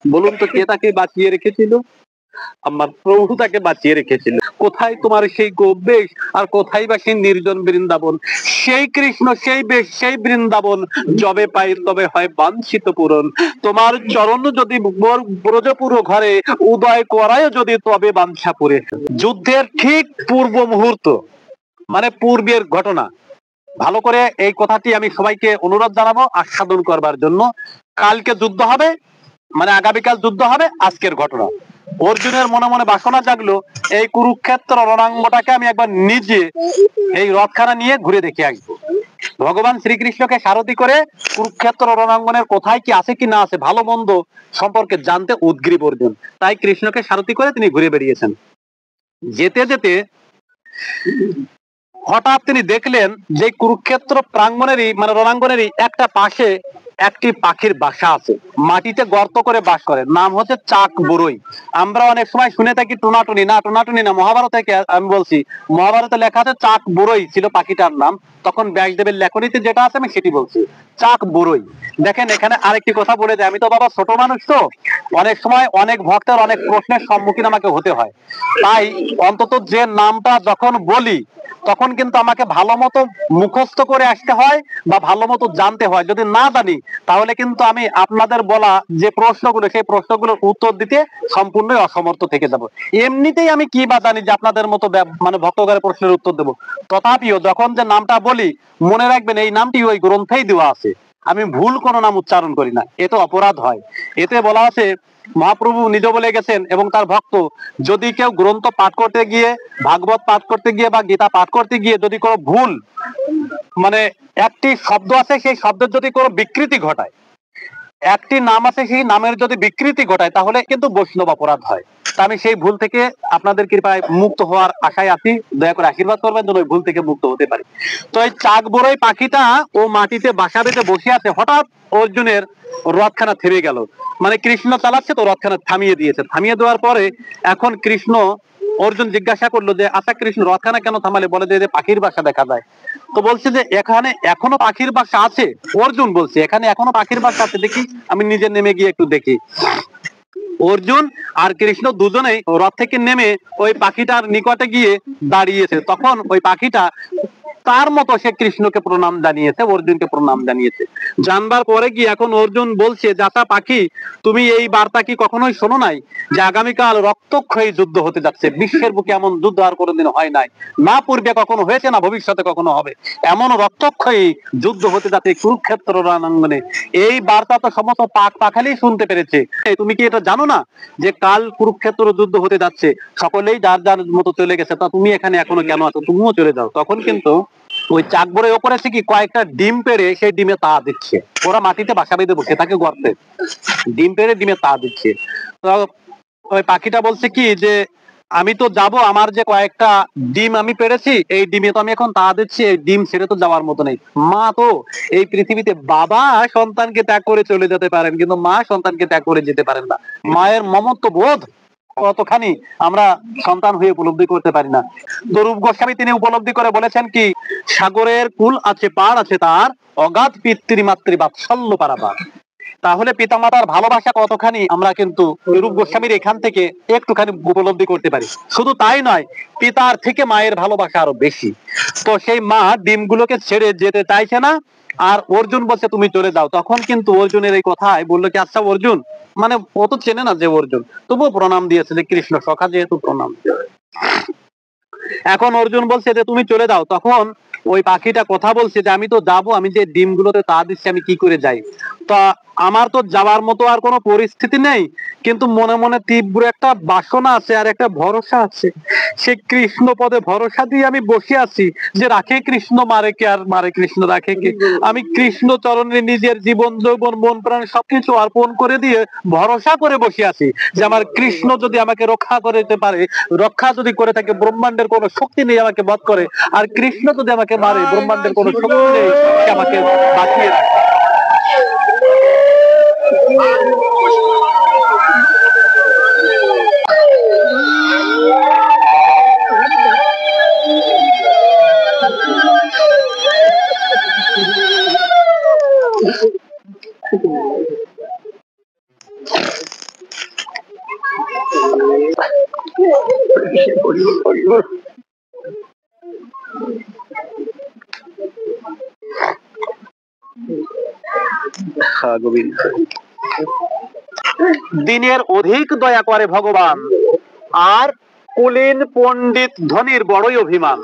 বলুন তো কে তাকে বাঁচিয়ে রেখেছিল? আমার প্রভু তাকে বাঁচিয়ে রেখেছিল। কোথায় তোমার সেই গোবেশ, আর কোথায় বা সেই নির্জন বৃন্দাবন? সেই কৃষ্ণ, সেই বেশ, সেই বৃন্দাবন, যবে পাই তবে হয় বাঞ্ছিত পূরণ। তোমার চরণ যদি ব্রজপুর ঘরে উদয় করায় যদি তবে বাঞ্ছা পুরে। যুদ্ধের ঠিক পূর্ব মুহূর্ত, মানে পূর্বের ঘটনা। ভালো করে এই কথাটি আমি সবাইকে অনুরোধ জানাবো আস্বাদন করবার জন্য। কালকে যুদ্ধ হবে, মানে আগামীকাল যুদ্ধ হবে, আজকের ঘটনা। অর্জুনের মনে মনে বাসনা জাগলো, এই কুরুক্ষেত্র রণাঙ্গটাকে আমি একবার নিজে এই রথখানা নিয়ে ঘুরে দেখে আসবো। ভগবান শ্রীকৃষ্ণকে সারথি করে কুরুক্ষেত্র রণাঙ্গনের কোথায় কি আছে কি না আছে, ভালো মন্দ সম্পর্কে জানতে উদগ্রীব অর্জুন। তাই কৃষ্ণকে সারথি করে তিনি ঘুরে বেরিয়েছেন। যেতে যেতে হঠাৎ তিনি দেখলেন যে কুরুক্ষেত্র প্রাঙ্গণেরই, মানে রণাঙ্গনেরই একটা পাশে একটি পাখির বাসা আছে, মাটিতে গর্ত করে বাস করে, নাম হচ্ছে চাক বুড়োই। আমরা অনেক সময় শুনে থাকি টোনাটুনি, না টোনাটুনি না, মহাভারত থেকে আমি বলছি, মহাভারতে লেখা আছে চাক বুড়োই ছিল পাখিটার নাম। তখন ব্যাসদেবের লেখনীতে যেটা আছে আমি সেটি বলছি, চাক বুড়োই। দেখেন এখানে আরেকটি কথা বলে যায়, আমি তো বাবা ছোট মানুষ, তো অনেক সময় অনেক ভক্তের অনেক প্রশ্নের সম্মুখীন আমাকে হতে হয়। তাই অন্তত যে নামটা যখন বলি তখন কিন্তু আমাকে ভালো মতো মুখস্থ করে আসতে হয় বা ভালো মতো জানতে হয়। যদি না জানি তাহলে কিন্তু আমি আপনাদের বলা যে প্রশ্নগুলো, সেই প্রশ্নগুলোর উত্তর দিতে সম্পূর্ণই অসমর্থ থেকে যাব। এমনিতেই আমি কি বা জানি যে আপনাদের মতো মানে ভক্তগণের প্রশ্নের উত্তর দেবো। তথাপিও যখন যে নামটা বলি মনে রাখবেন এই নামটি ওই গ্রন্থেই দেওয়া আছে, আমি ভুল কোনো নাম উচ্চারণ করি না, এতে অপরাধ হয়। এতে বলা আছে, মহাপ্রভু নিজে বলে গেছেন এবং তার ভক্ত, যদি কেউ গ্রন্থ পাঠ করতে গিয়ে, ভাগবত পাঠ করতে গিয়ে বা গীতা পাঠ করতে গিয়ে যদি কোনো ভুল, মানে একটি শব্দ আছে সেই শব্দের যদি কোনো বিকৃতি ঘটায়, একটি নাম আছে সেই নামের যদি বিকৃতি ঘটায়, তাহলে কিন্তু বৈষ্ণব অপরাধ হয়। তা আমি সেই ভুল থেকে আপনাদের কৃপায় মুক্ত হওয়ার আশায় আছি, দয়া করে আশীর্বাদ করবেন যেন ওই ভুল থেকে মুক্ত হতে পারি। তো এই চাক বড়ই পাখিটা ও মাটিতে বাসা বেঁধে বসে আছে, হঠাৎ অর্জুনের রথখানা থেমে গেল। মানে কৃষ্ণ চালাচ্ছে তো রথখানা থামিয়ে দিয়েছে। থামিয়ে দেওয়ার পরে এখন কৃষ্ণ, অর্জুন জিজ্ঞাসা করলো যে আচ্ছা কৃষ্ণ রথখানা কেন থামালে? বলে যে পাখির বাসা দেখা যায়। তো বলছে যে এখানে এখনো পাখির বাসা আছে। অর্জুন বলছে এখানে এখনো পাখির বাসা আছে, দেখি আমি নিজে নেমে গিয়ে একটু দেখি। অর্জুন আর কৃষ্ণ দুজনেই রথ থেকে নেমে ওই পাখিটার নিকটে গিয়ে দাঁড়িয়েছে। তখন ওই পাখিটা তার মতো সে কৃষ্ণকে প্রণাম জানিয়েছে, অর্জুনকে প্রণাম জানিয়েছে। জানবার পরে কি এখন অর্জুন বলছে, যাতা পাখি, তুমি এই বার্তা কি কখনোই শোনো নাই যে আগামীকাল রক্তক্ষয়ী যুদ্ধ হতে যাচ্ছে? বিশ্বের বুকে এমন যুদ্ধ আর কোনোদিন হয় নাই, না পূর্বে কখনো হয়েছে, না ভবিষ্যতে কখনো হবে। এমন রক্তক্ষয়ী যুদ্ধ হতে যাচ্ছে কুরুক্ষেত্র রণাঙ্গনে। এই বার্তা তো সমস্ত পাক পাখালি শুনতে পেরেছে। তুমি কি এটা জানো না যে কাল কুরুক্ষেত্র যুদ্ধ হতে যাচ্ছে? সকলেই যার যার মতো চলে গেছে, তা তুমি এখানে এখনো কেন আছো? তুমিও চলে যাও। তখন কিন্তু ওই চাকবরের ওপরে কি কয়েকটা ডিম পেড়ে সেই ডিমে তা দিচ্ছে। ওরা মাটিতে বাসা বেঁধে বসে থাকে গর্তে, ডিম পেড়ে ডিমে তা দিচ্ছে। তো ওই পাখিটা বলছে কি যে আমি তো যাব, আমার যে কয়েকটা ডিম আমি পেড়েছি এই ডিমে তো আমি এখন তা দিচ্ছি, এই ডিম ছেড়ে তো যাওয়ার মতো নেই। মা তো এই পৃথিবীতে, বাবা সন্তানকে ত্যাগ করে চলে যেতে পারেন কিন্তু মা সন্তানকে ত্যাগ করে যেতে পারেন না। মায়ের মমত্ব বোধ কতখানি আমরা সন্তান হয়ে উপলব্ধি করতে পারি না। তো রূপ গোস্বামী তিনি উপলব্ধি করে বলেছেন কি, সাগরের কুল আছে পার আছে তার, অগাধ পিতৃমাতৃ বাৎসল্য পারাবার। তাহলে পিতামাতার ভালোবাসা কতখানি আমরা কিন্তু রূপ গোস্বামীর এখান থেকে একটুখানি উপলব্ধি করতে পারি। শুধু তাই নয়, পিতার থেকে মায়ের ভালোবাসা আরো বেশি। তো সেই মা ডিমগুলোকে ছেড়ে যেতে চাইছে না, আর অর্জুন বলছে তুমি চলে যাও। তখন কিন্তু অর্জুনের এই কথায় বললো কি, আচ্ছা অর্জুন, মানে ও তো চেনে না যে অর্জুন, তবুও প্রণাম দিয়েছে যে কৃষ্ণ সখা যেহেতু প্রণাম। এখন অর্জুন বলছে যে তুমি চলে যাও। তখন ওই পাখিটা কথা বলছে যে আমি তো যাবো, আমি যে ডিমগুলোতে তা দিচ্ছি আমি কি করে যাই? তা আমার তো যাওয়ার মতো আর কোনো পরিস্থিতি নেই, কিন্তু মনে মনে তীব্র একটা বাসনা আছে আর একটা ভরসা আছে। সে কৃষ্ণ পদে ভরসা দিয়ে আমি বসে আছি যে রাখে কৃষ্ণ মারে কে, আর মারে কৃষ্ণ রাখে কে। আমি কৃষ্ণ চরণে নিজের জীবন যৌবন মন প্রাণ সবকিছু অর্পণ করে দিয়ে ভরসা করে বসে আছি যে আমার কৃষ্ণ যদি আমাকে রক্ষা করতে পারে, রক্ষা যদি করে থাকে, ব্রহ্মাণ্ডের কোনো শক্তি নেই আমাকে বধ করে, আর কৃষ্ণ যদি আমাকে মারে ব্রহ্মাণ্ডের কোনো শক্তি নেই সে আমাকে বাঁচিয়ে রাখে। দিনের অধিক দয়া করে ভগবান, আর কুলীন পণ্ডিত ধনির বড়ই অভিমান।